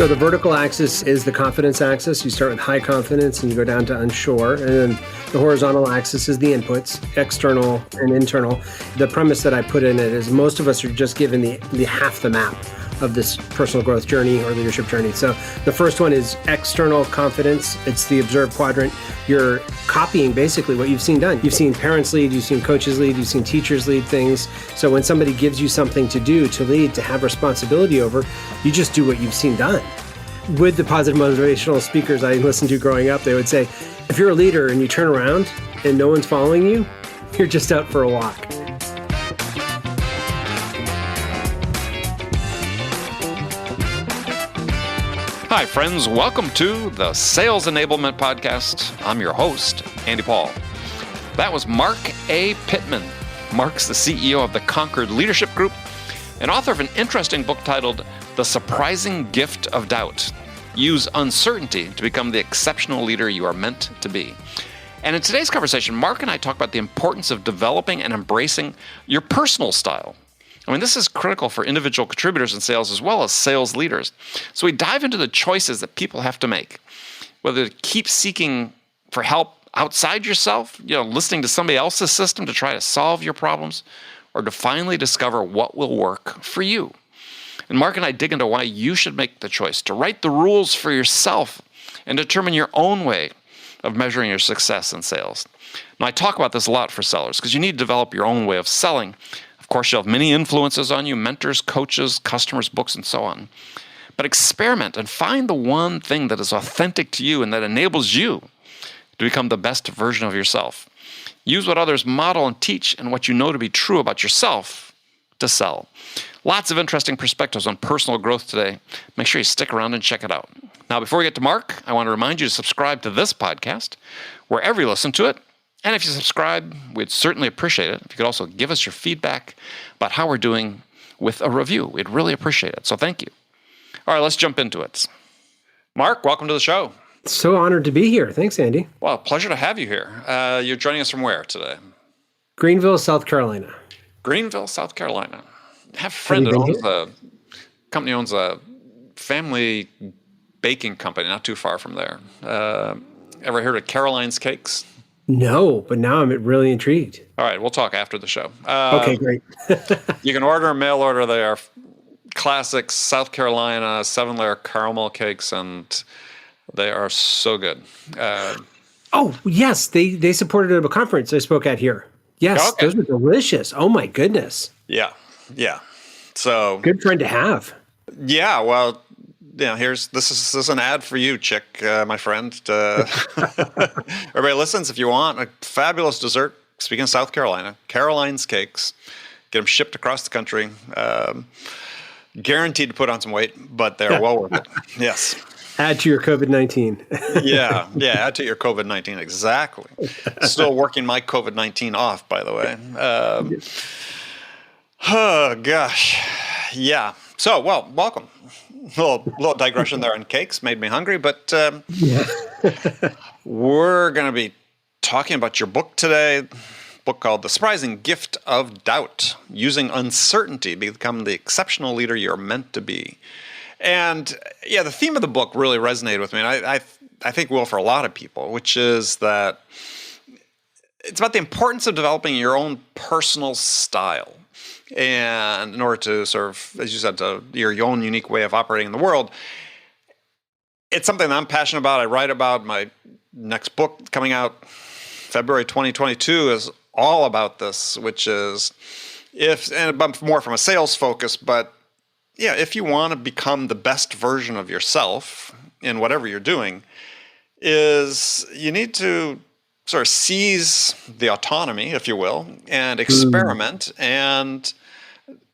So the vertical axis is the confidence axis. You start with high confidence and you go down to unsure. And then the horizontal axis is the inputs, external and internal. The premise that I put in it is most of us are just given the half the map of this personal growth journey or leadership journey. So the first one is external confidence. It's the observe quadrant. You're copying basically what you've seen done. You've seen parents lead, you've seen coaches lead, you've seen teachers lead things. So when somebody gives you something to do, to lead, to have responsibility over, you just do what you've seen done. With the positive motivational speakers I listened to growing up, they would say, if you're a leader and you turn around and no one's following you, you're just out for a walk. Hi, friends. Welcome to the Sales Enablement Podcast. I'm your host, Andy Paul. That was Marc A. Pitman. Marc's the CEO of the Concord Leadership Group and author of an interesting book titled The Surprising Gift of Doubt. Use uncertainty to become the exceptional leader you are meant to be. And in today's conversation, Marc and I talk about the importance of developing and embracing your personal style. I mean, this is critical for individual contributors in sales as well as sales leaders. So we dive into the choices that people have to make, whether to keep seeking for help outside yourself, listening to somebody else's system to try to solve your problems, or to finally discover what will work for you. And Marc and I dig into why you should make the choice to write the rules for yourself and determine your own way of measuring your success in sales. Now, I talk about this a lot for sellers because you need to develop your own way of selling. Of course, you'll have many influences on you, mentors, coaches, customers, books, and so on. But experiment and find the one thing that is authentic to you and that enables you to become the best version of yourself. Use what others model and teach and what you know to be true about yourself to sell. Lots of interesting perspectives on personal growth today. Make sure you stick around and check it out. Now, before we get to Marc, I want to remind you to subscribe to this podcast wherever you listen to it. And if you subscribe, we'd certainly appreciate it. If you could also give us your feedback about how we're doing with a review. We'd really appreciate it. So thank you. All right, let's jump into it. Marc, welcome to the show. So honored to be here. Thanks, Andy. Well, pleasure to have you here. You're joining us from where today? Greenville, South Carolina. Greenville, South Carolina. I have a friend that owns a family baking company not too far from there. Ever heard of Caroline's Cakes? No, but now I'm really intrigued. All right, we'll talk after the show. Okay, great. You can order a mail order. They are classic South Carolina 7-layer caramel cakes, and they are so good. Oh, yes. They supported a conference I spoke at here. Yes, okay. Those were delicious. Oh, my goodness. Yeah. So good friend to have. Yeah, well, this is an ad for you, Chick, my friend. Everybody listens. If you want a fabulous dessert, speaking of South Carolina, Caroline's Cakes, get them shipped across the country. Guaranteed to put on some weight, but they're well worth it. Yes. Add to your COVID-19. Yeah, add to your COVID-19. Exactly. Still working my COVID-19 off, by the way. Oh, gosh. Yeah. So, well, welcome. A little digression there on cakes made me hungry, but we're going to be talking about your book today, a book called The Surprising Gift of Doubt, Using Uncertainty to Become the Exceptional Leader You're Meant to Be. And the theme of the book really resonated with me, and I think will for a lot of people, which is that it's about the importance of developing your own personal style. And in order to sort of, as you said, to your own unique way of operating in the world, it's something that I'm passionate about. I write about. My next book coming out February 2022 is all about this, which is more from a sales focus, but if you want to become the best version of yourself in whatever you're doing, is you need to sort of seize the autonomy, if you will, and experiment and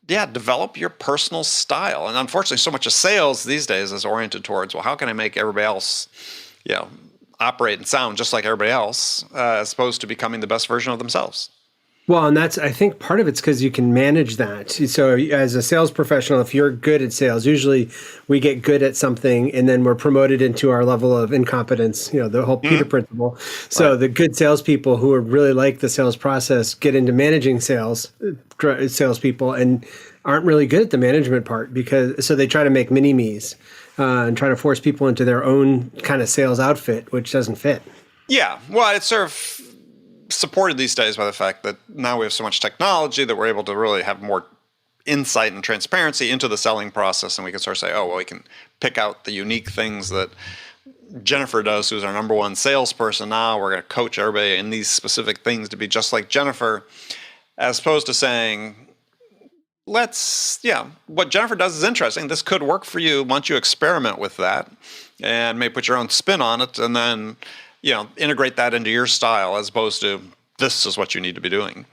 develop your personal style. And unfortunately, so much of sales these days is oriented towards, well, how can I make everybody else, operate and sound just like everybody else, as opposed to becoming the best version of themselves. Well, and I think part of it's because you can manage that. So as a sales professional, if you're good at sales, usually we get good at something and then we're promoted into our level of incompetence, the whole Peter principle. So the good salespeople who are really like the sales process get into managing salespeople and aren't really good at the management part so they try to make mini-me's. and try to force people into their own kind of sales outfit, which doesn't fit. Yeah. Well, it's sort of supported these days by the fact that now we have so much technology that we're able to really have more insight and transparency into the selling process. And we can sort of say, oh, well, we can pick out the unique things that Jennifer does, who's our number one salesperson now. We're going to coach everybody in these specific things to be just like Jennifer, as opposed to saying, what Jennifer does is interesting. This could work for you. Why don't you experiment with that and maybe put your own spin on it and then, integrate that into your style as opposed to this is what you need to be doing.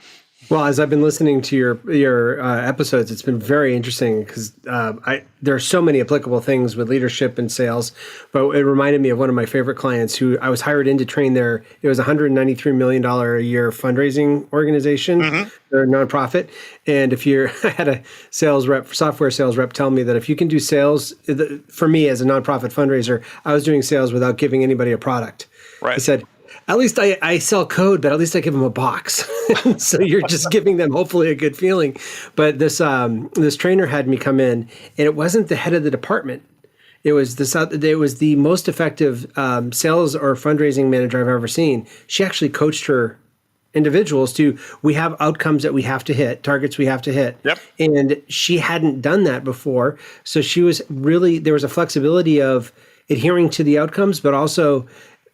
Well, as I've been listening to your episodes, it's been very interesting because there are so many applicable things with leadership and sales. But it reminded me of one of my favorite clients who I was hired in to train their. It was a $193 million a year fundraising organization. Mm-hmm. They're a nonprofit, and I had a software sales rep, tell me that if you can do sales, for me as a nonprofit fundraiser, I was doing sales without giving anybody a product. Right. I said, at least I sell code, but at least I give them a box. So you're just giving them hopefully a good feeling. But this trainer had me come in, and it wasn't the head of the department. It was the most effective sales or fundraising manager I've ever seen. She actually coached her individuals we have outcomes that we have to hit, targets we have to hit. Yep. And she hadn't done that before. So there was a flexibility of adhering to the outcomes, but also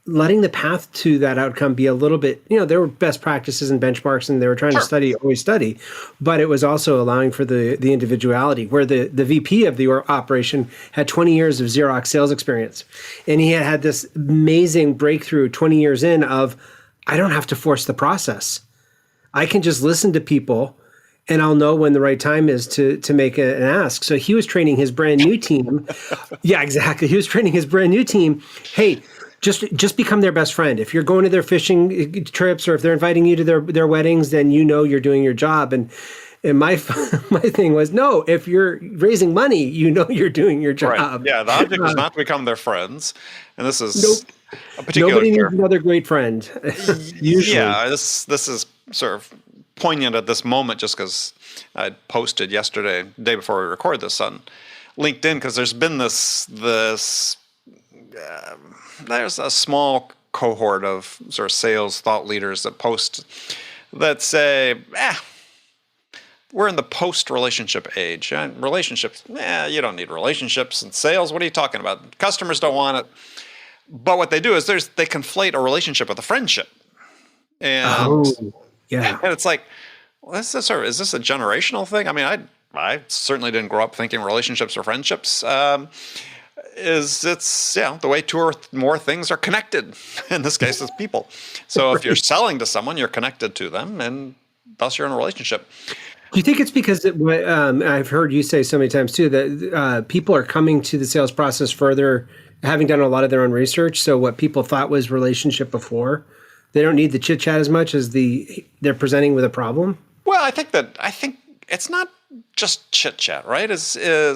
letting the path to that outcome be a little bit, there were best practices and benchmarks, and they were trying to always study, but it was also allowing for the individuality, where the VP of the operation had 20 years of Xerox sales experience. And he had this amazing breakthrough 20 years in of, I don't have to force the process. I can just listen to people and I'll know when the right time is to make an ask. So he was training his brand new team. Yeah, exactly. He was training his brand new team. Hey, just become their best friend. If you're going to their fishing trips or if they're inviting you to their weddings, then you're doing your job. And my thing was, no, if you're raising money, you're doing your job. Right. Yeah, the object is not to become their friends. And this is a particular... Nobody needs another great friend, usually. Yeah, this is sort of poignant at this moment just because I posted yesterday, the day before we recorded this, on LinkedIn, because there's been there's a small cohort of sort of sales thought leaders that post that say, we're in the post-relationship age. Relationships, you don't need relationships. In sales, what are you talking about? Customers don't want it. But what they do is they conflate a relationship with a friendship. And, and it's like, well, is this a generational thing? I mean, I certainly didn't grow up thinking relationships are friendships. The way two or more things are connected. In this case, it's people. So if you're selling to someone, you're connected to them, and thus you're in a relationship. Do you think it's because I've heard you say so many times too that people are coming to the sales process further, having done a lot of their own research? So what people thought was relationship before, they don't need the chit chat as much as they're presenting with a problem. Well, I think it's not just chit chat, right? There's a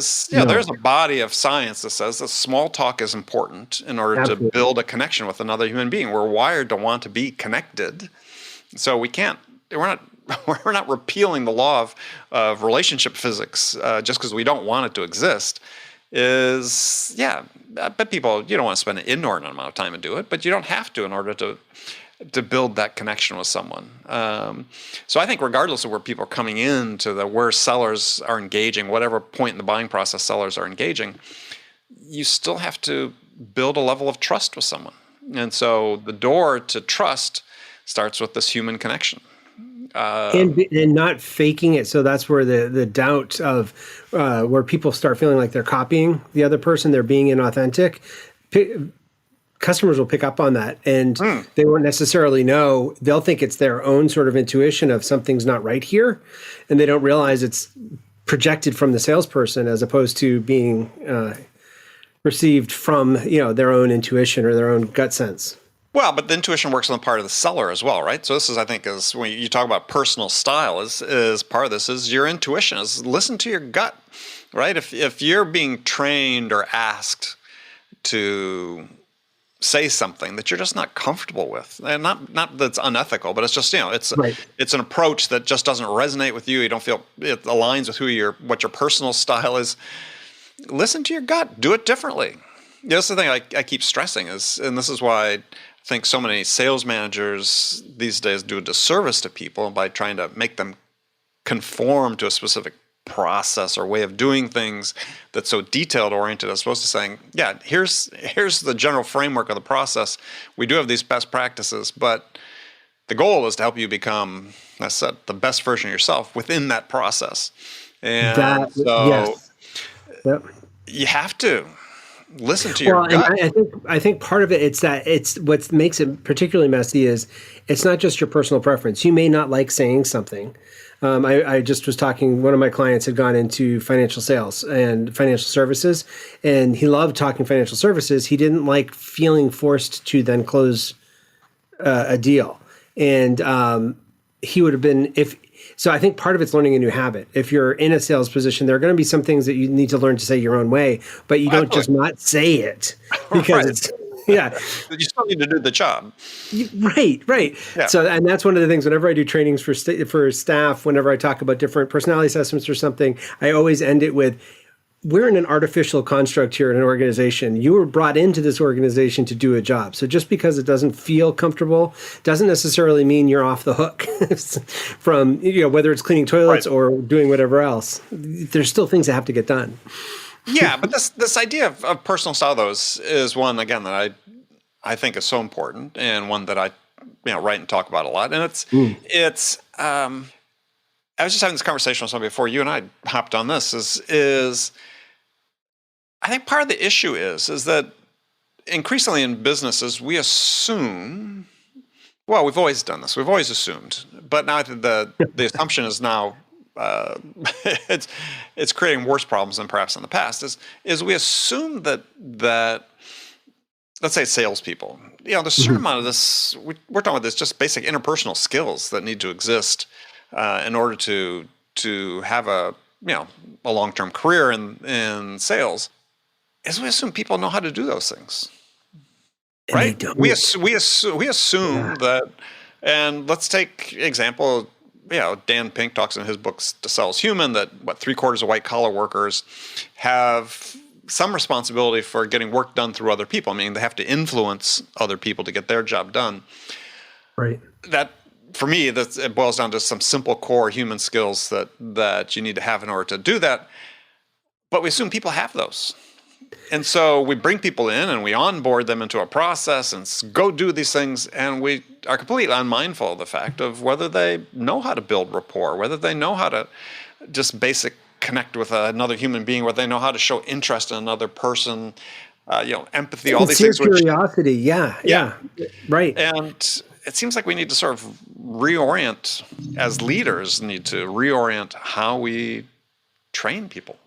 body of science that says that small talk is important in order to build a connection with another human being. We're wired to want to be connected, so we're not repealing the law of relationship physics just because we don't want it to exist. But people, you don't want to spend an inordinate amount of time and do it, but you don't have to in order to build that connection with someone. So I think regardless of where people are coming in to where sellers are engaging, whatever point in the buying process sellers are engaging, you still have to build a level of trust with someone. And so the door to trust starts with this human connection. And not faking it. So that's where the doubt of where people start feeling like they're copying the other person, they're being inauthentic. Customers will pick up on that, and they won't necessarily know. They'll think it's their own sort of intuition of something's not right here, and they don't realize it's projected from the salesperson as opposed to being received from their own intuition or their own gut sense. Well, but the intuition works on the part of the seller as well, right? So this is, I think, is when you talk about personal style, is part of this is your intuition, is listen to your gut, right? If you're being trained or asked to say something that you're just not comfortable with, and not that it's unethical, but it's just it's an approach that just doesn't resonate with you. You don't feel it aligns with what your personal style is. listen to your gut, do it differently. That's the thing I keep stressing is, and this is why I think so many sales managers these days do a disservice to people by trying to make them conform to a specific process or way of doing things that's so detailed oriented, as opposed to saying, yeah, here's the general framework of the process. We do have these best practices, but the goal is to help you become, as I said, the best version of yourself within that process. And yes. Yep. You have to listen to your gut. I think part of it's what makes it particularly messy is it's not just your personal preference. You may not like saying something. I just was talking, one of my clients had gone into financial sales and financial services, and he loved talking financial services. He didn't like feeling forced to then close a deal. And he would have been, so I think part of it's learning a new habit. If you're in a sales position, there are going to be some things that you need to learn to say your own way, but you don't just not say it because it's, yeah. You still need to do the job. Right. Yeah. So, and that's one of the things, whenever I do trainings for staff, whenever I talk about different personality assessments or something, I always end it with, we're in an artificial construct here in an organization. You were brought into this organization to do a job. So just because it doesn't feel comfortable doesn't necessarily mean you're off the hook from, whether it's cleaning toilets or doing whatever else. There's still things that have to get done. Yeah, but this idea of personal style, though, is one, again, that I think is so important, and one that I write and talk about a lot. And it's I was just having this conversation with somebody before you and I hopped on this, is I think part of the issue is that increasingly in businesses, we assume, well, we've always done this, we've always assumed, but now the assumption is now, it's creating worse problems than perhaps in the past, is we assume that let's say salespeople, there's a certain amount of this, we're talking about this just basic interpersonal skills that need to exist in order to have a long-term career in sales, is we assume people know how to do those things, right? We assume that, and let's take example. Dan Pink talks in his books To Sell is Human that 3/4 of white-collar workers have some responsibility for getting work done through other people. I mean, they have to influence other people to get their job done. Right. That, for me, it boils down to some simple core human skills that you need to have in order to do that. But we assume people have those. And so we bring people in and we onboard them into a process and go do these things, and we are completely unmindful of the fact of whether they know how to build rapport, whether they know how to just basic connect with another human being, whether they know how to show interest in another person, empathy, all these things. Curiosity, yeah, right. And it seems like we need to sort of reorient, as leaders, need to reorient how we train people.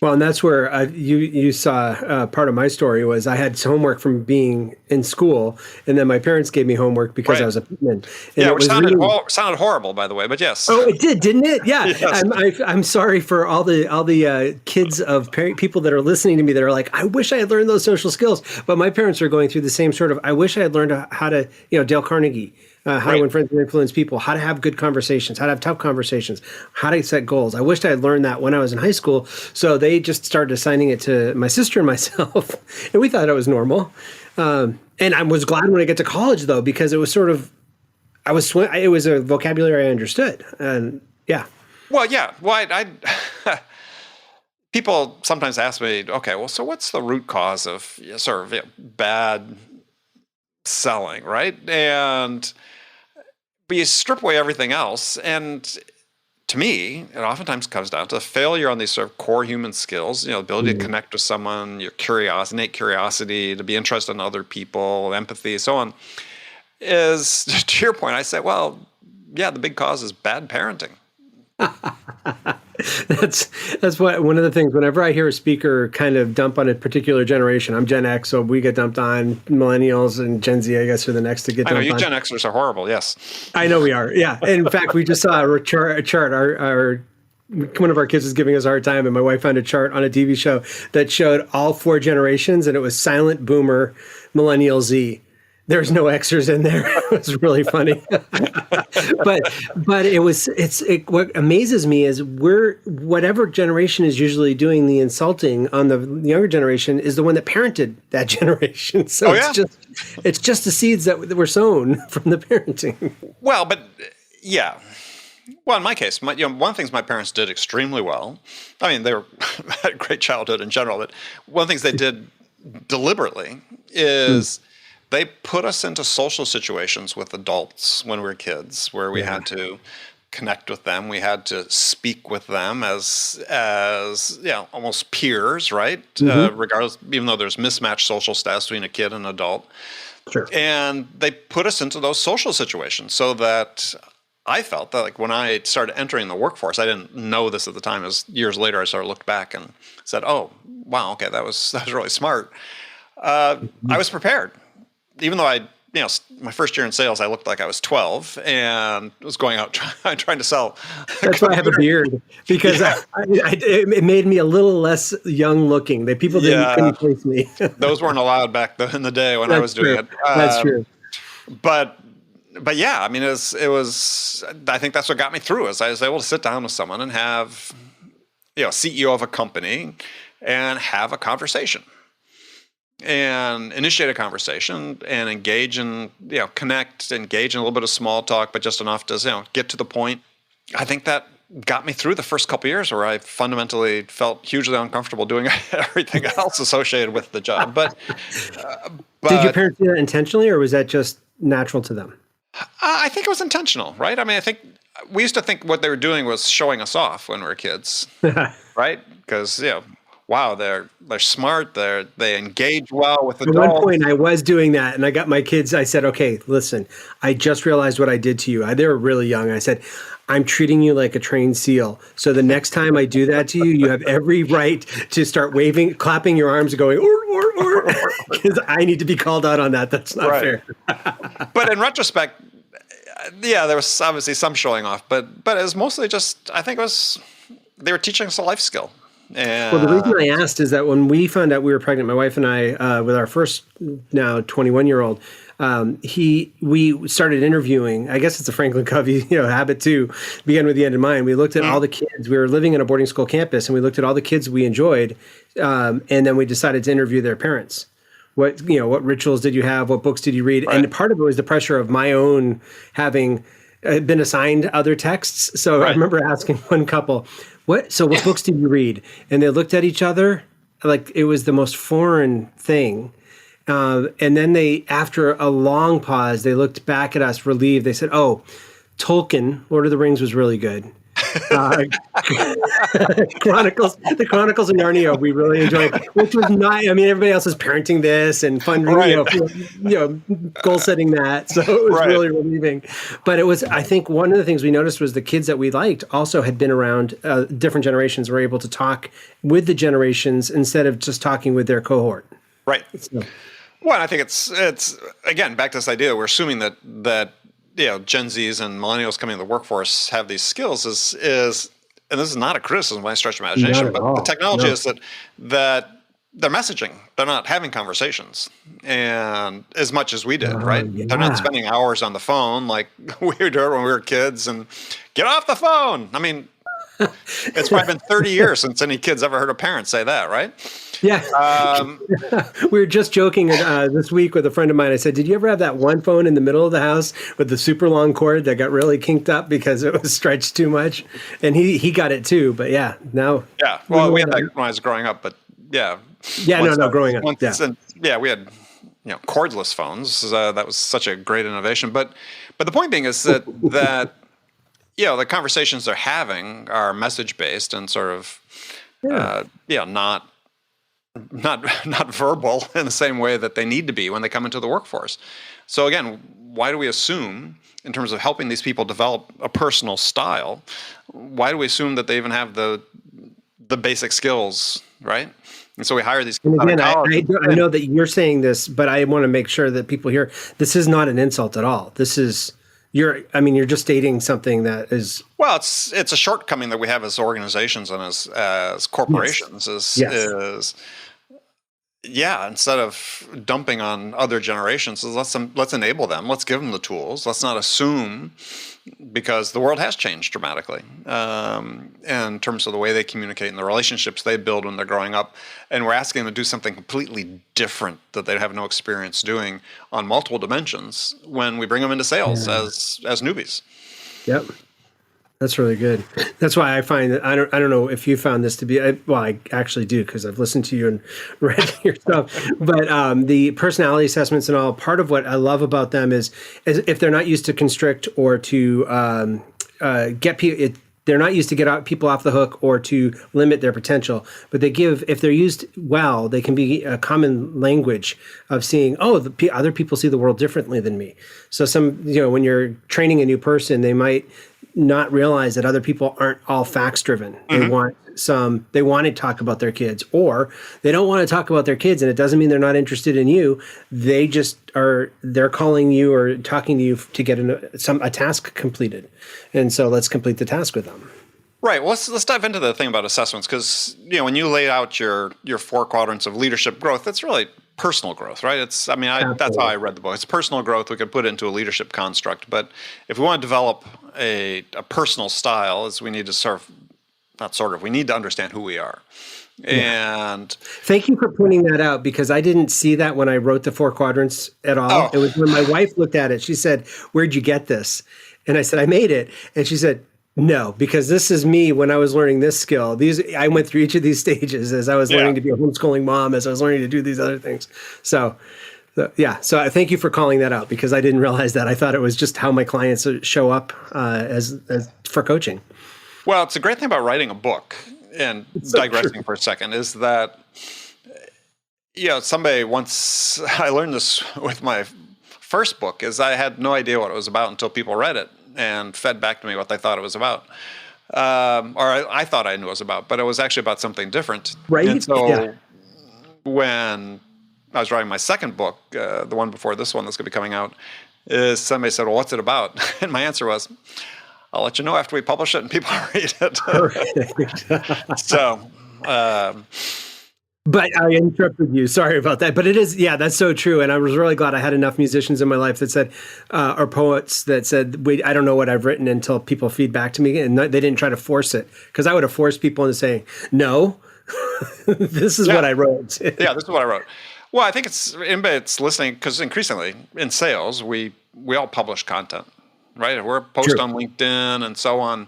Well, and that's where you saw part of my story was I had homework from being in school, and then my parents gave me homework because I was a Pitman. Which sounded horrible, by the way, but yes. Oh, it did, didn't it? Yeah. Yes. I'm sorry for all the kids of people that are listening to me that are like, I wish I had learned those social skills. But my parents are going through the same sort of, I wish I had learned how to, Dale Carnegie. How to influence and influence people, how to have good conversations, how to have tough conversations, how to set goals. I wished I had learned that when I was in high school. So they just started assigning it to my sister and myself, and we thought it was normal. And I was glad when I get to college, though, because it was sort of, it was a vocabulary I understood. And yeah. Well, yeah. Well, people sometimes ask me, okay, well, so what's the root cause of sort of bad selling, right? But you strip away everything else, and to me, it oftentimes comes down to failure on these sort of core human skills, ability to connect with someone, your innate curiosity, to be interested in other people, empathy, so on. Is, to your point, I say, well, yeah, the big cause is bad parenting. That's what one of the things, whenever I hear a speaker kind of dump on a particular generation, I'm Gen X, so we get dumped on. Millennials and Gen Z, I guess, are the next to get dumped on. I know, you Gen Xers are horrible, yes. I know we are, yeah. And in fact, we just saw a chart. One of our kids was giving us a hard time, and my wife found a chart on a TV show that showed all 4 generations, and it was silent boomer, millennial, Z. There's no Xers in there. It was really funny. but what amazes me is whatever generation is usually doing the insulting on the younger generation is the one that parented that generation. So it's just the seeds that were sown from the parenting. Well, but yeah. Well, in my case, one of the things my parents did extremely well, I mean, they had a great childhood in general, but one of the things they did deliberately is they put us into social situations with adults when we were kids, where we had to connect with them. We had to speak with them as almost peers, right? Regardless, even though there's mismatched social status between a kid and an adult. Sure. And they put us into those social situations so that I felt that, like, when I started entering the workforce, I didn't know this at the time. As years later, I sort of looked back and said, "Oh, wow, okay, that was really smart." I was prepared, even though my first year in sales, I looked like I was 12 and was going out trying to sell. That's why I have a beard, because it made me a little less young looking. People couldn't place me. Those weren't allowed back in the day when I was doing it. That's true. But yeah, I mean, it was. I think that's what got me through. Is I was able to sit down with someone and have, CEO of a company, and have a conversation, and initiate a conversation, and engage in connect, engage in a little bit of small talk, but just enough to get to the point. I think that got me through the first couple of years where I fundamentally felt hugely uncomfortable doing everything else associated with the job. But did your parents do that intentionally, or was that just natural to them? I think it was intentional, right? I mean, I think we used to think what they were doing was showing us off when we were kids, right? Because wow, they're smart. They engage well with adults. At one point, I was doing that, and I got my kids. I said, "Okay, listen, I just realized what I did to you." They were really young. I said, "I'm treating you like a trained SEAL. So the next time I do that to you, you have every right to start waving, clapping your arms, and going or, because I need to be called out on that. That's not fair." But in retrospect, there was obviously some showing off, but it was mostly just, I think they were teaching us a life skill. And, well, the reason I asked is that when we found out we were pregnant, my wife and I, with our first now 21-year-old, we started interviewing. I guess it's a Franklin Covey habit too. Begin with the end in mind. We looked at all the kids. We were living in a boarding school campus, and we looked at all the kids we enjoyed, and then we decided to interview their parents. What rituals did you have? What books did you read? Right. And part of it was the pressure of my own having been assigned other texts. So I remember asking one couple, what books did you read? And they looked at each other like it was the most foreign thing. And then they, after a long pause, they looked back at us relieved. They said, "Oh, Tolkien, Lord of the Rings was really good. The Chronicles of Narnia, we really enjoyed, which was not, I mean, everybody else was parenting this and fun, goal setting that. So it was really relieving. But it was, I think one of the things we noticed was the kids that we liked also had been around different generations, were able to talk with the generations instead of just talking with their cohort. Right. So. Well, I think it's again, back to this idea, we're assuming that Gen Zs and millennials coming into the workforce have these skills is and this is not a criticism by any stretch of imagination, but the technology is that they're messaging. They're not having conversations, and as much as we did, right? Yeah. They're not spending hours on the phone like we were doing when we were kids and get off the phone. I mean, it's probably been 30 years since any kid's ever heard a parent say that, right? Yeah. We were just joking this week with a friend of mine. I said, "Did you ever have that one phone in the middle of the house with the super long cord that got really kinked up because it was stretched too much?" And he got it too. But now. Yeah. Well, we had that when I was growing up, but yeah. Yeah. Growing up. Yeah. We had cordless phones. That was such a great innovation. But the point being is that the conversations they're having are message based and sort of not verbal in the same way that they need to be when they come into the workforce. So again, why do we assume, in terms of helping these people develop a personal style, why do we assume that they even have the basic skills, right? And so we hire these people. And again, I know that you're saying this, but I want to make sure that people hear this is not an insult at all. This is you're just stating something that is. Well, it's a shortcoming that we have as organizations and as corporations is yeah, instead of dumping on other generations, let's enable them. Let's give them the tools. Let's not assume, because the world has changed dramatically in terms of the way they communicate and the relationships they build when they're growing up. And we're asking them to do something completely different that they have no experience doing on multiple dimensions when we bring them into sales as newbies. Yep. That's really good. That's why I find that I don't know if you found this to be, I actually do, because I've listened to you and read your stuff, but the personality assessments and all, part of what I love about them is if they're not used to constrict or to get people, they're not used to get people off the hook or to limit their potential, but they give, if they're used well, they can be a common language of seeing, other people see the world differently than me. So when you're training a new person, they might not realize that other people aren't all facts driven. Mm-hmm. They want to talk about their kids, or they don't want to talk about their kids, and it doesn't mean they're not interested in you. They just they're calling you or talking to you to get a task completed. And so let's complete the task with them. Right. Well, let's dive into the thing about assessments, because when you lay out your 4 quadrants of leadership growth, that's really personal growth, right? That's how I read the book. It's personal growth. We could put it into a leadership construct, but if we want to develop a personal style, we need to we need to understand who we are. Yeah. And thank you for pointing that out, because I didn't see that when I wrote the 4 quadrants at all. Oh. It was when my wife looked at it. She said, "Where'd you get this?" And I said, "I made it." And she said, "No, because this is me when I was learning this skill. I went through each of these stages as I was learning to be a homeschooling mom, as I was learning to do these other things." So I thank you for calling that out, because I didn't realize that. I thought it was just how my clients show up as for coaching. Well, it's a great thing about writing a book, and digressing for a second, is that somebody once, I learned this with my first book, is I had no idea what it was about until people read it and fed back to me what they thought it was about. Or I thought I knew what it was about, but it was actually about something different. Right. And so when I was writing my second book, the one before this one that's going to be coming out, somebody said, "Well, what's it about?" And my answer was, "I'll let you know after we publish it and people read it." So, but I interrupted you. Sorry about that. But it is, that's so true. And I was really glad I had enough musicians in my life that said, or poets that said, "Wait, I don't know what I've written until people feed back to me." And they didn't try to force it, because I would have forced people into saying, "No, this is what I wrote." Yeah, this is what I wrote. Well, I think it's listening, because increasingly in sales, we all publish content, right? We're post on LinkedIn and so on.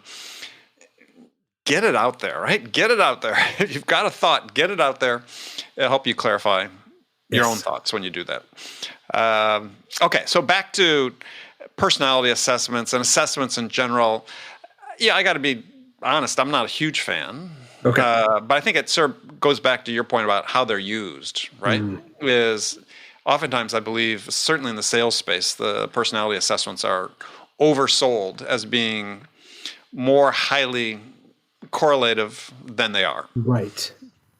Get it out there, right? Get it out there. If you've got a thought, get it out there. It'll help you clarify your own thoughts when you do that. Okay, so back to personality assessments and assessments in general. Yeah, I got to be honest, I'm not a huge fan. Okay. But I think it sort of goes back to your point about how they're used, right? Is oftentimes, I believe, certainly in the sales space, the personality assessments are oversold as being more highly correlative than they are. Right.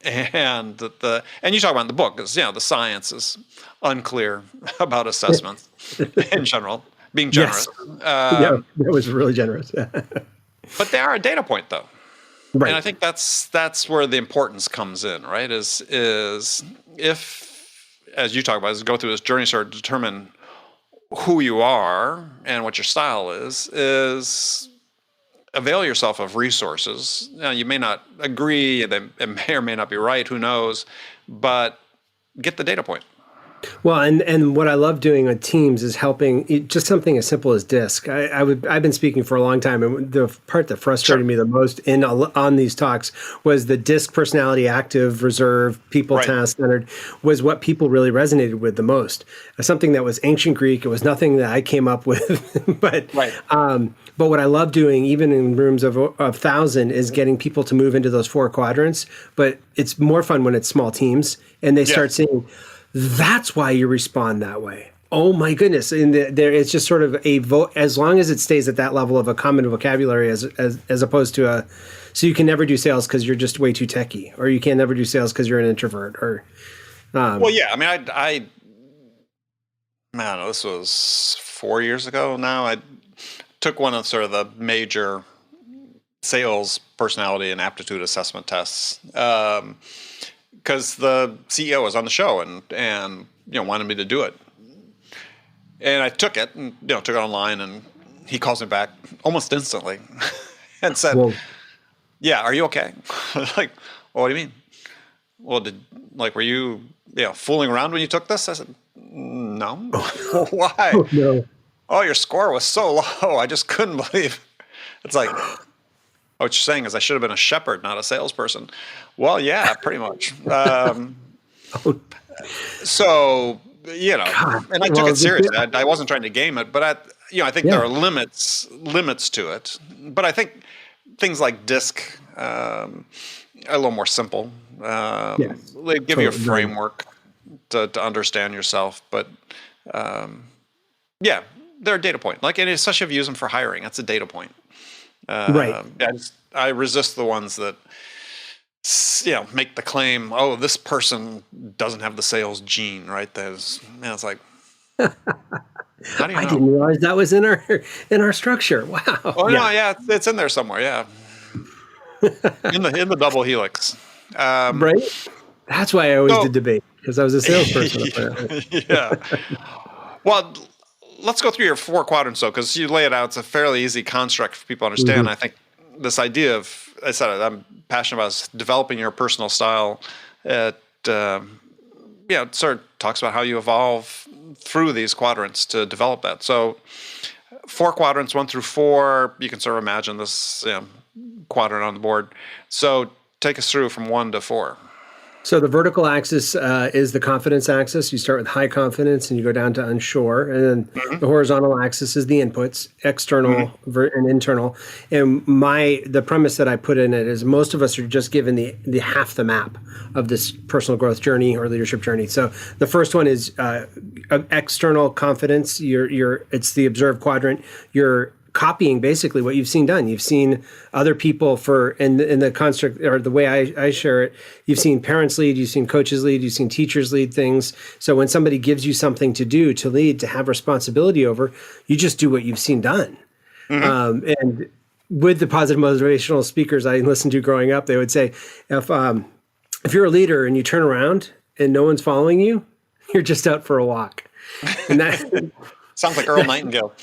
And you talk about in the book, because the science is unclear about assessments in general, being generous. Yes. That was really generous. But they are a data point, though. Right. And I think that's where the importance comes in, right? Is if, as you talk about, is go through this journey, sort of determine who you are and what your style is avail yourself of resources. Now, you may not agree, they may or may not be right, who knows, but get the data point. Well, and what I love doing on teams is helping, just something as simple as DISC. I've been speaking for a long time, and the part that frustrated me the most on these talks was the DISC personality, active, reserve, people, task centered, was what people really resonated with the most. Something that was ancient Greek. It was nothing that I came up with, but what I love doing, even in rooms of 1,000, is getting people to move into those 4 quadrants. But it's more fun when it's small teams, and they start seeing, that's why you respond that way. Oh my goodness. And it's just sort of a vote, as long as it stays at that level of a common vocabulary as opposed to so you can never do sales because you're just way too techie, or you can never do sales because you're an introvert, or. Well, yeah. I mean, I don't know, this was 4 years ago now. I took one of sort of the major sales personality and aptitude assessment tests. because the CEO was on the show and wanted me to do it. And I took it and took it online, and he calls me back almost instantly and said, Well, "Yeah, are you okay?" I was like, well, "What do you mean?" "Well, were you fooling around when you took this?" I said, "No." "Why?" no. "Oh, your score was so low. I just couldn't believe." It's like, what you're saying is I should have been a shepherd, not a salesperson. Well, yeah, pretty much. So, God. and I took it seriously. I wasn't trying to game it, but I think there are limits to it. But I think things like DISC are a little more simple. They give you a framework to understand yourself, but they're a data point. And especially if you use them for hiring, that's a data point. Right. I resist the ones that make the claim, "Oh, this person doesn't have the sales gene," right? It's like, how do you know? I didn't realize that was in our structure. Wow. Oh no, yeah, it's in there somewhere. Yeah, in the double helix. Right. That's why I always did debate, because I was a salesperson. Yeah. Well, let's go through your 4 quadrants, though, because you lay it out. It's a fairly easy construct for people to understand. Mm-hmm. I think this idea of, I said I'm passionate about, is developing your personal style. It sort of talks about how you evolve through these quadrants to develop that. So 4 quadrants, 1 through 4, you can sort of imagine this quadrant on the board. So take us through from 1 to 4. So the vertical axis is the confidence axis. You start with high confidence and you go down to unsure. And then the horizontal axis is the inputs, external and internal. And the premise that I put in it is most of us are just given the half the map of this personal growth journey or leadership journey. So the first one is external confidence. It's the observed quadrant. You're copying basically what you've seen done. You've seen other people in the construct, or the way I share it, you've seen parents lead, you've seen coaches lead, you've seen teachers lead things. So when somebody gives you something to do, to lead, to have responsibility over, you just do what you've seen done. And with the positive motivational speakers I listened to growing up, they would say, if you're a leader and you turn around and no one's following you, you're just out for a walk. And that sounds like Earl Nightingale.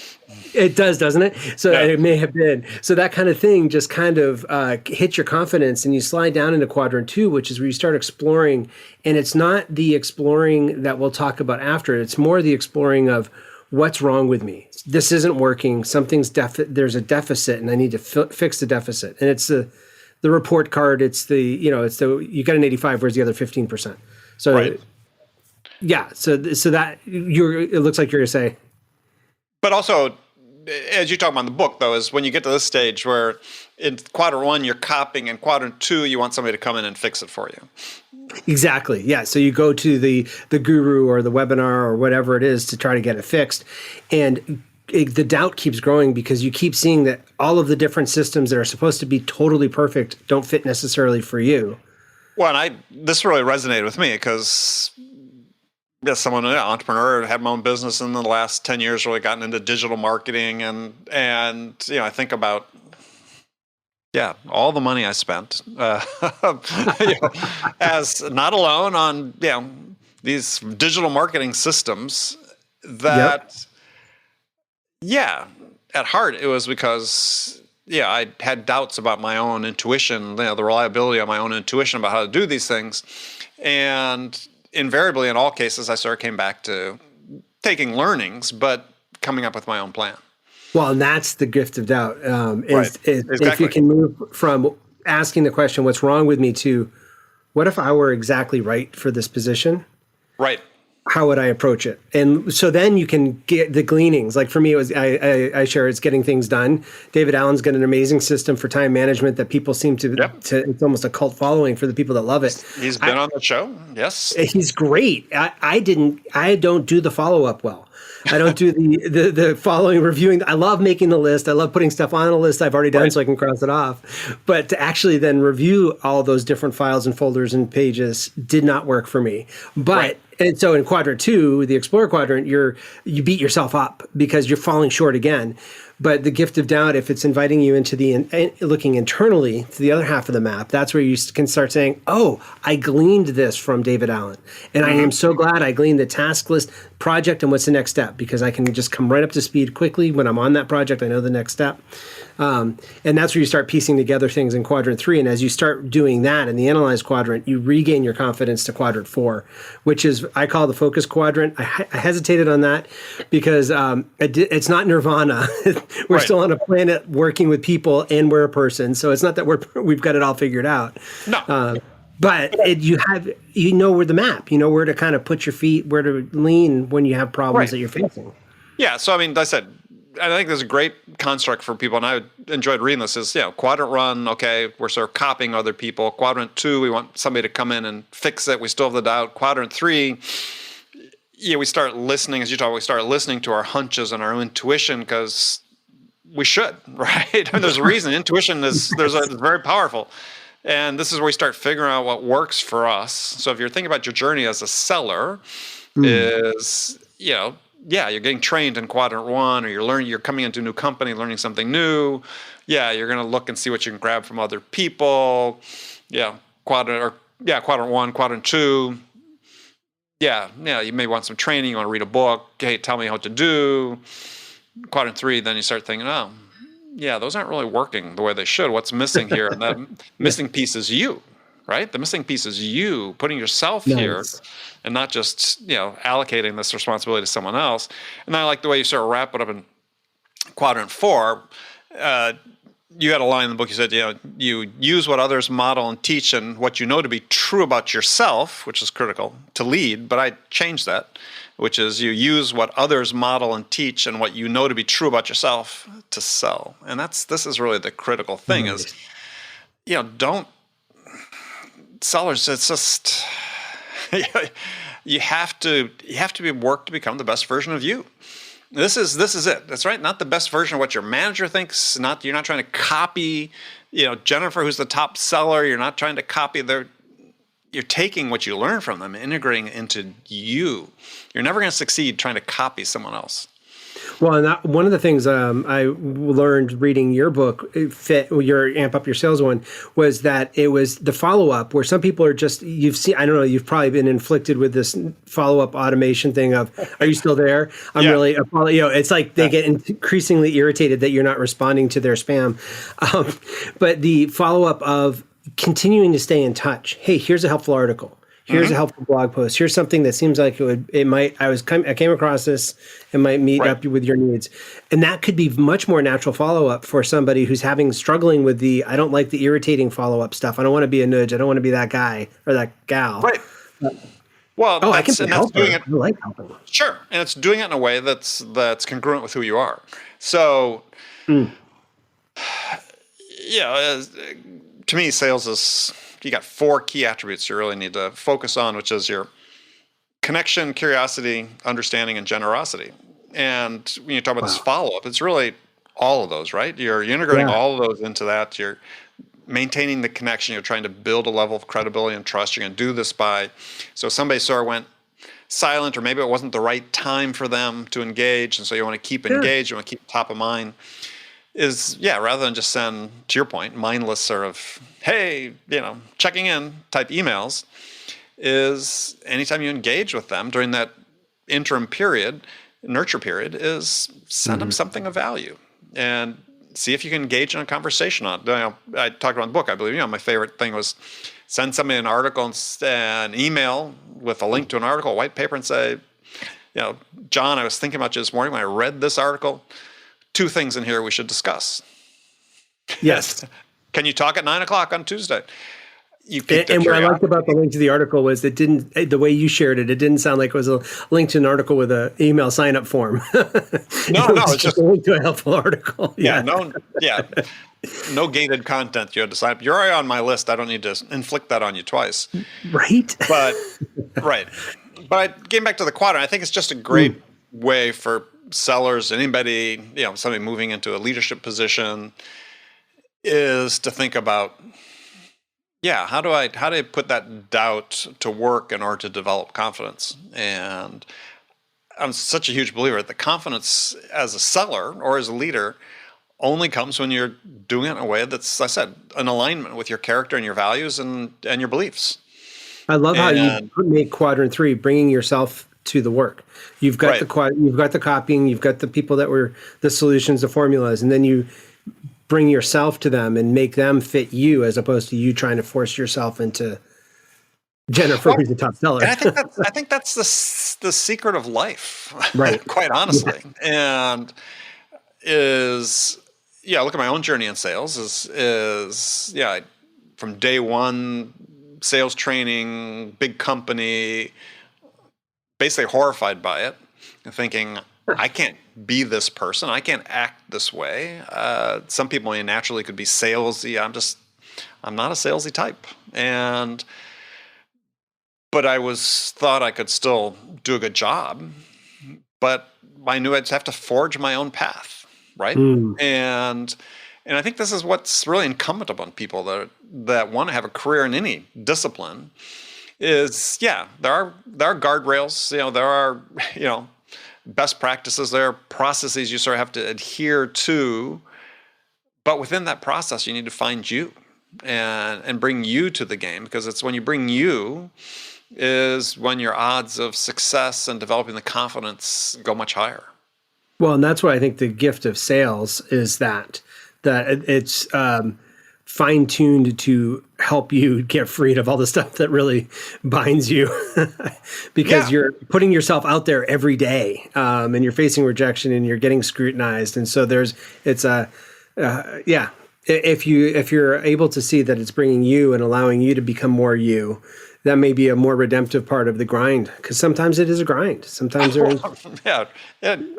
It does, doesn't it? So it may have been. So that kind of thing just kind of hits your confidence, and you slide down into quadrant 2, which is where you start exploring. And it's not the exploring that we'll talk about after. It's more the exploring of what's wrong with me. This isn't working. There's a deficit, and I need to fix the deficit. And it's the report card. It's you got an 85. Where's the other 15%? So right. Yeah. So that it looks like you're going to say. But also, as you talk about in the book, though, is when you get to this stage where in quadrant 1 you're copying, and quadrant 2 you want somebody to come in and fix it for you. Exactly. Yeah. So you go to the guru or the webinar or whatever it is to try to get it fixed, and the doubt keeps growing because you keep seeing that all of the different systems that are supposed to be totally perfect don't fit necessarily for you. Well, and this really resonated with me because someone, an entrepreneur, had my own business in the last 10 years, really gotten into digital marketing. And I think about, all the money I spent as not alone on, these digital marketing systems that, at heart, it was because, I had doubts about my own intuition, the reliability of my own intuition about how to do these things. And invariably, in all cases, I sort of came back to taking learnings, but coming up with my own plan. Well, and that's the gift of doubt. Right. Exactly. If you can move from asking the question, what's wrong with me, to what if I were exactly right for this position? Right. How would I approach it? And so then you can get the gleanings. Like for me, it was I share it's getting things done. David Allen's got an amazing system for time management that people seem to it's almost a cult following for the people that love it. He's been on the show. Yes. He's great. I don't do the follow-up well. I don't do the following, reviewing. I love making the list. I love putting stuff on a list I've already done so I can cross it off. But to actually then review all those different files and folders and pages did not work for me. But and so in quadrant 2, the Explorer quadrant, you beat yourself up because you're falling short again. But the gift of doubt, if it's inviting you into looking internally to the other half of the map, that's where you can start saying, oh, I gleaned this from David Allen. And I am so glad I gleaned the task list, project, and what's the next step, because I can just come right up to speed quickly. When I'm on that project, I know the next step. And that's where you start piecing together things in quadrant 3. And as you start doing that in the analyze quadrant, you regain your confidence to quadrant 4, which is, I call the focus quadrant. I hesitated on that because it's not nirvana. We're still on a planet working with people, and we're a person. So it's not that we've got it all figured out. No. But you know where the map, you know where to kind of put your feet, where to lean when you have problems that you're facing. Yeah. So, I mean, I said, I think there's a great construct for people, and I enjoyed reading this, is, quadrant 1, okay, we're sort of copying other people. Quadrant 2, we want somebody to come in and fix it. We still have the doubt. Quadrant 3, we start listening, as you talk, we start listening to our hunches and our intuition, because we should, right? And there's a reason. Intuition is very powerful. And this is where we start figuring out what works for us. So if you're thinking about your journey as a seller, is, you're getting trained in quadrant 1, or you're coming into a new company, learning something new. Yeah, you're going to look and see what you can grab from other people. Yeah, quadrant 1, quadrant 2. Yeah, you may want some training. You want to read a book. Hey, tell me what to do. Quadrant 3, then you start thinking, oh, yeah, those aren't really working the way they should. What's missing here? And that missing piece is you, right? The missing piece is you putting yourself here, and not just, allocating this responsibility to someone else. And I like the way you sort of wrap it up in quadrant 4. You had a line in the book, you said, you use what others model and teach and what you know to be true about yourself, which is critical, to lead. But I changed that, which is you use what others model and teach and what you know to be true about yourself to sell. And this is really the critical thing is, don't sellers, it's just, you have to work to become the best version of you. This is it. That's right. Not the best version of what your manager thinks. You're not trying to copy, Jennifer, who's the top seller. You're not trying to copy you're taking what you learn from them, integrating it into you. You're never going to succeed trying to copy someone else. Well, and one of the things I learned reading your book, your Amp Up Your Sales one, was that it was the follow-up where some people are just, you've probably been inflicted with this follow-up automation thing of, are you still there? It's like they get increasingly irritated that you're not responding to their spam. But the follow-up of continuing to stay in touch. Hey, here's a helpful article. Here's a helpful blog post. Here's something that seems like I came across this and might meet up with your needs. And that could be much more natural follow-up for somebody who's struggling with I don't like the irritating follow-up stuff. I don't want to be a nudge. I don't want to be that guy or that gal. Right. Well, I can help doing it. I like helping. Sure. And it's doing it in a way that's congruent with who you are. So, to me, sales is, you got 4 key attributes you really need to focus on, which is your connection, curiosity, understanding, and generosity. And when you talk about this follow-up, it's really all of those, right? You're integrating all of those into that. You're maintaining the connection. You're trying to build a level of credibility and trust. You're going to do this so somebody sort of went silent, or maybe it wasn't the right time for them to engage, and so you want to keep engaged, you want to keep top of mind. Rather than just send, to your point, mindless sort of, hey, checking in type emails, is anytime you engage with them during that interim period, nurture period, is send them something of value and see if you can engage in a conversation on it. I talked about in the book, I believe, my favorite thing was send somebody an article and an email with a link to an article, a white paper, and say, John, I was thinking about you this morning when I read this article. 2 things in here we should discuss. Yes. Can you talk at 9:00 on Tuesday? And what I liked about the link to the article was the way you shared it, it didn't sound like it was a link to an article with an email sign-up form. It's just a link to a helpful article. No gated content you had to sign up. You're already on my list. I don't need to inflict that on you twice. Right. But getting back to the quadrant, I think it's just a great way for sellers, anybody, somebody moving into a leadership position, is to think about, how do I put that doubt to work in order to develop confidence? And I'm such a huge believer that the confidence as a seller or as a leader only comes when you're doing it in a way that's, I said, in alignment with your character and your values and your beliefs. I love how you make quadrant 3, bringing yourself to the work. You've got you've got the copying, you've got the people that were the solutions, the formulas, and then you bring yourself to them and make them fit you, as opposed to you trying to force yourself into Jennifer, who's the top seller. And I think that's the secret of life, right? Quite honestly, and look at my own journey in sales. Is from day one, sales training, big company, basically horrified by it, and thinking, I can't be this person. I can't act this way. Some people naturally could be salesy. I'm not a salesy type. But I thought I could still do a good job, but I knew I'd have to forge my own path, right? And I think this is what's really incumbent upon people that want to have a career in any discipline. Is there are guardrails, there are best practices, there are processes you sort of have to adhere to, but within that process you need to find you and bring you to the game, because it's when you bring you is when your odds of success and developing the confidence go much higher. Well, and that's why I think the gift of sales is that it's fine-tuned to help you get freed of all the stuff that really binds you, because you're putting yourself out there every day, and you're facing rejection and you're getting scrutinized. And so if you're able to see that it's bringing you and allowing you to become more you, that may be a more redemptive part of the grind, because sometimes it is a grind. Sometimes there is. Yeah,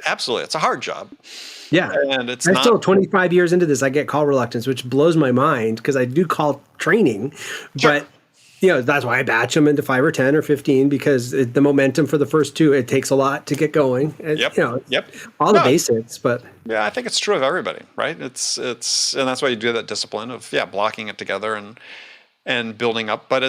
absolutely. It's a hard job. Yeah. And I'm still 25 years into this, I get call reluctance, which blows my mind, because I do call training, but that's why I batch them into 5 or 10 or 15, because the momentum for the first 2, it takes a lot to get going. And, all the basics, but I think it's true of everybody, right? It's and that's why you do that discipline of blocking it together and building up. But I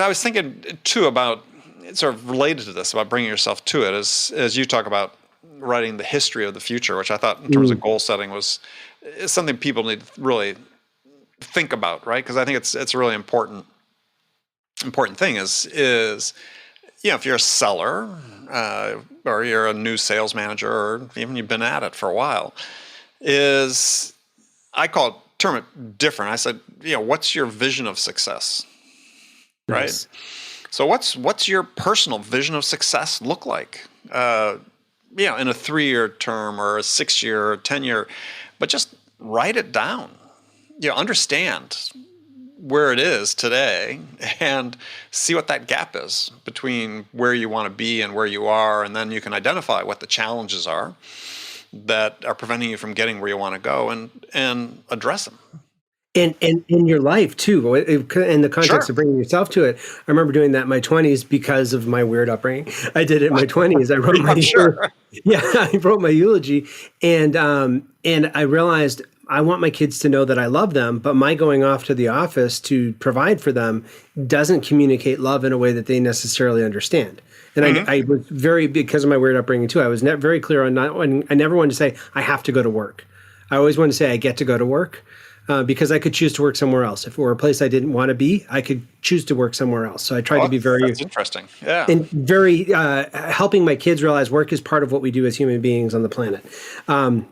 was thinking too about, sort of related to this, about bringing yourself to it, as you talk about writing the history of the future, which I thought in terms of goal setting is something people need to really think about, right? Because I think it's a really important thing is if you're a seller, or you're a new sales manager, or even you've been at it for a while, I term it different. I said, what's your vision of success? Right? Nice. So what's your personal vision of success look like? In a 3-year term, or a 6-year, or 10-year, but just write it down. Understand where it is today and see what that gap is between where you want to be and where you are, and then you can identify what the challenges are that are preventing you from getting where you want to go, and address them. And in your life too, in the context of bringing yourself to it. I remember doing that in my 20s because of my weird upbringing. I did it in my 20s. I wrote I wrote my eulogy, and I realized I want my kids to know that I love them, but my going off to the office to provide for them doesn't communicate love in a way that they necessarily understand. And I was because of my weird upbringing too, I was very clear on I never wanted to say I have to go to work. I always wanted to say I get to go to work. Because I could choose to work somewhere else. If it were a place I didn't want to be, I could choose to work somewhere else. So I tried to be very... That's interesting. Yeah. And very helping my kids realize work is part of what we do as human beings on the planet. But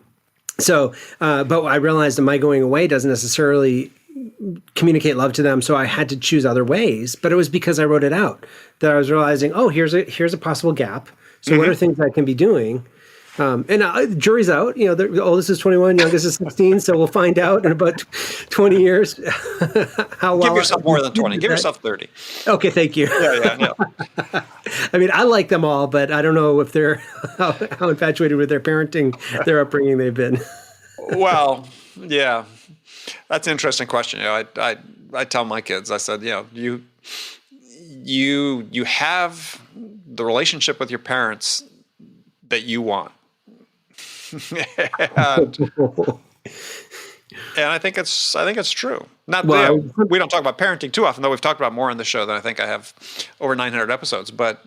I realized that my going away doesn't necessarily communicate love to them, so I had to choose other ways. But it was because I wrote it out that I was realizing, here's a possible gap. So what are things I can be doing? And jury's out. The oldest is 21, youngest is 16. So we'll find out in about 20 years how well. Give yourself more than 20. Give yourself 30. Okay, thank you. Yeah. I mean, I like them all, but I don't know if they're how infatuated with their parenting, their upbringing they've been. Well, yeah, that's an interesting question. I tell my kids, I said, you have the relationship with your parents that you want. And I think it's true. Not Well, we don't talk about parenting too often, though we've talked about more on the show than I think I have over 900 episodes. But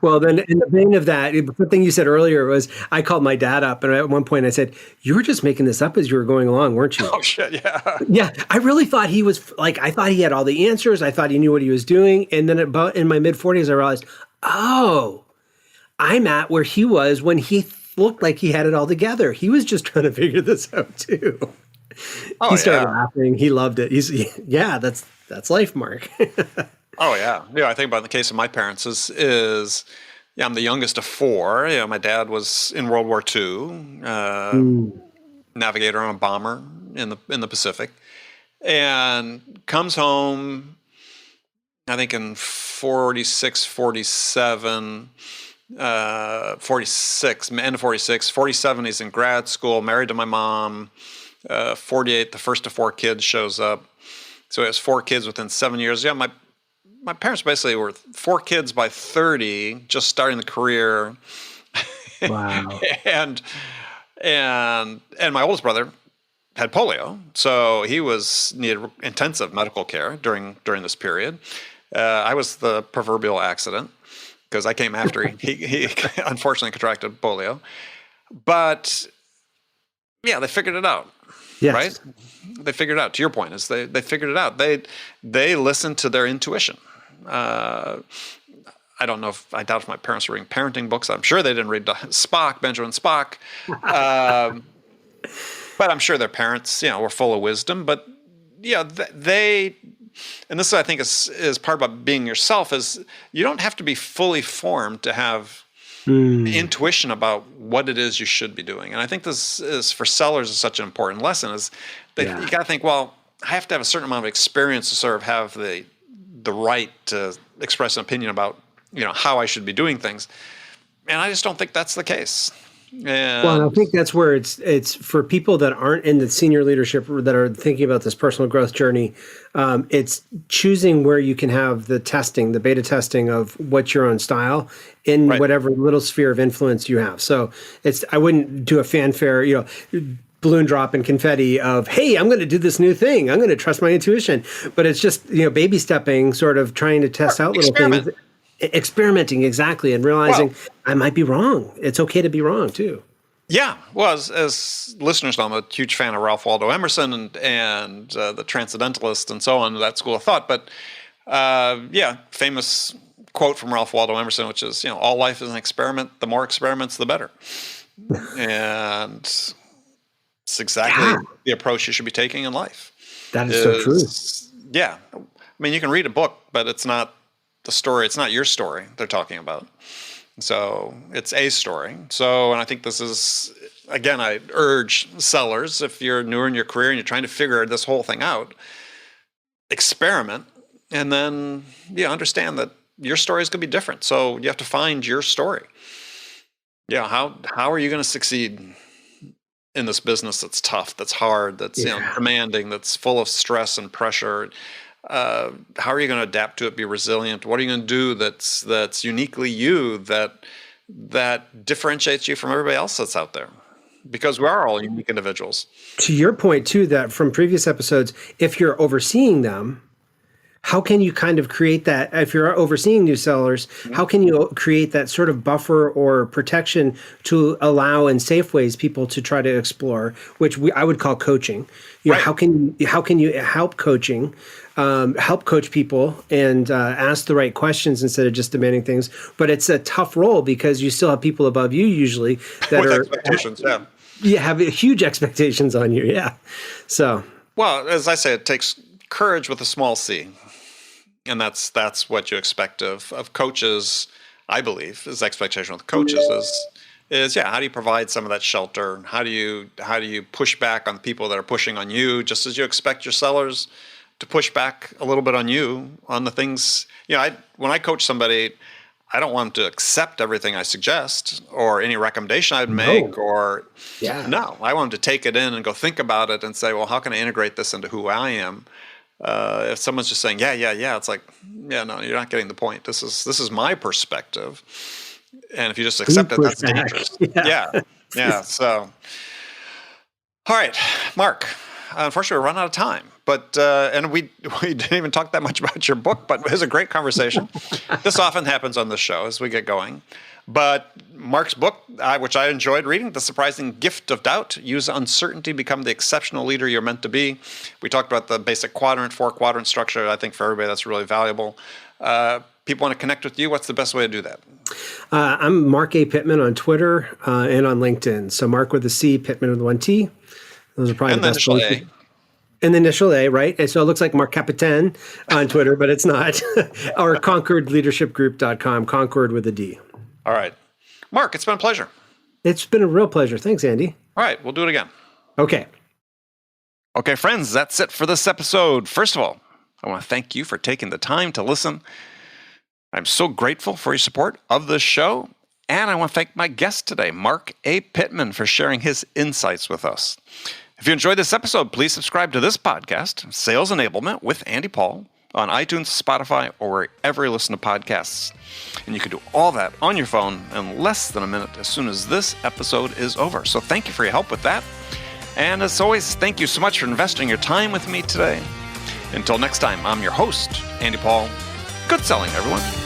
well, then in the vein of that, the thing you said earlier was I called my dad up, and at one point I said, "You were just making this up as you were going along, weren't you?" oh shit, yeah, Yeah, I really thought he was like, I thought he had all the answers. I thought he knew what he was doing. And then about in my mid-40s, I realized, oh, I'm at where he was when he looked like he had it all together. He was just trying to figure this out too. oh He started yeah, laughing. He loved it. Yeah, that's life, Mark. oh yeah, yeah. I think about the case of my parents is yeah, I'm the youngest of four. You know, my dad was in World War II, navigator on a bomber in the Pacific, and comes home, I think in 46, 47, 46, end of 46, 47, he's in grad school, married to my mom. 48, the first of four kids shows up. So he has four kids within 7 years. Yeah, my parents basically were four kids by 30, just starting the career. Wow. and my oldest brother had polio, so he needed intensive medical care during this period. I was the proverbial accident because I came after he unfortunately contracted polio. But yeah, they figured it out. Yes. Right? They figured it out. To your point, is they figured it out. They listened to their intuition. I don't know I doubt if my parents were reading parenting books. I'm sure they didn't read Benjamin Spock. But I'm sure their parents, were full of wisdom. But yeah, they, and this I think is part about being yourself, is you don't have to be fully formed to have intuition about what it is you should be doing. And I think this is for sellers is such an important lesson is that you got to think, well, I have to have a certain amount of experience to sort of have the right to express an opinion about, how I should be doing things. And I just don't think that's the case. Well, I think that's where it's for people that aren't in the senior leadership that are thinking about this personal growth journey. It's choosing where you can have the beta testing of what's your own style in whatever little sphere of influence you have. So I wouldn't do a fanfare, balloon drop and confetti of, hey, I'm going to do this new thing. I'm going to trust my intuition. But it's just, baby stepping, sort of trying to test out little things. Experimenting, exactly, and realizing I might be wrong. It's okay to be wrong too. Yeah, well, as listeners know, I'm a huge fan of Ralph Waldo Emerson and the Transcendentalist and so on, that school of thought. But famous quote from Ralph Waldo Emerson, which is, all life is an experiment. The more experiments, the better. And it's exactly the approach you should be taking in life. That is so true. Yeah, I mean, you can read a book, but it's not the story. It's not your story they're talking about. So it's a story. So, and I think this is, again, I urge sellers, if you're newer in your career and you're trying to figure this whole thing out, experiment, and then understand that your story is going to be different. So you have to find your story. Yeah, how are you going to succeed in this business that's tough, that's hard, that's demanding, that's full of stress and pressure? How are you going to adapt to it, be resilient? What are you going to do that's uniquely you, that differentiates you from everybody else that's out there? Because we are all unique individuals. To your point, too, that from previous episodes, if you're overseeing them, how can you kind of create that? If you're overseeing new sellers, how can you create that sort of buffer or protection to allow in safe ways people to try to explore, which I would call coaching? How can you help coaching? Help coach people and ask the right questions instead of just demanding things. But it's a tough role because you still have people above you usually that with expectations. Have huge expectations on you. Yeah. So. Well, as I say, it takes courage with a small c, and that's what you expect of coaches. I believe is expectation with coaches is how do you provide some of that shelter? How do you push back on people that are pushing on you, just as you expect your sellers to push back a little bit on you on the things, when I coach somebody, I don't want them to accept everything I suggest or any recommendation I'd make no, I want them to take it in and go think about it and say, well, how can I integrate this into who I am? If someone's just saying, it's like, no, you're not getting the point. This is my perspective. And if you just accept it, that's dangerous. Yeah. So All right, Marc. Unfortunately, we're running out of time, but and we didn't even talk that much about your book, but it was a great conversation. This often happens on this show as we get going. But Marc's book, which I enjoyed reading, The Surprising Gift of Doubt, Use Uncertainty, Become the Exceptional Leader You're Meant to Be. We talked about the basic four-quadrant structure. I think for everybody that's really valuable. People want to connect with you. What's the best way to do that? I'm Marc A. Pitman on Twitter and on LinkedIn. So Marc with a C, Pitman with one T. Those are probably and the best initial ones. A. And the initial A, right? And so it looks like Marc Capitan on Twitter, but it's not. Or ConcordLeadershipGroup.com, Concord with a D. All right. Marc, it's been a pleasure. It's been a real pleasure. Thanks, Andy. All right, we'll do it again. Okay. Okay, friends, that's it for this episode. First of all, I want to thank you for taking the time to listen. I'm so grateful for your support of this show. And I want to thank my guest today, Marc A. Pitman, for sharing his insights with us. If you enjoyed this episode, please subscribe to this podcast, Sales Enablement with Andy Paul, on iTunes, Spotify, or wherever you listen to podcasts. And you can do all that on your phone in less than a minute as soon as this episode is over. So thank you for your help with that. And as always, thank you so much for investing your time with me today. Until next time, I'm your host, Andy Paul. Good selling, everyone.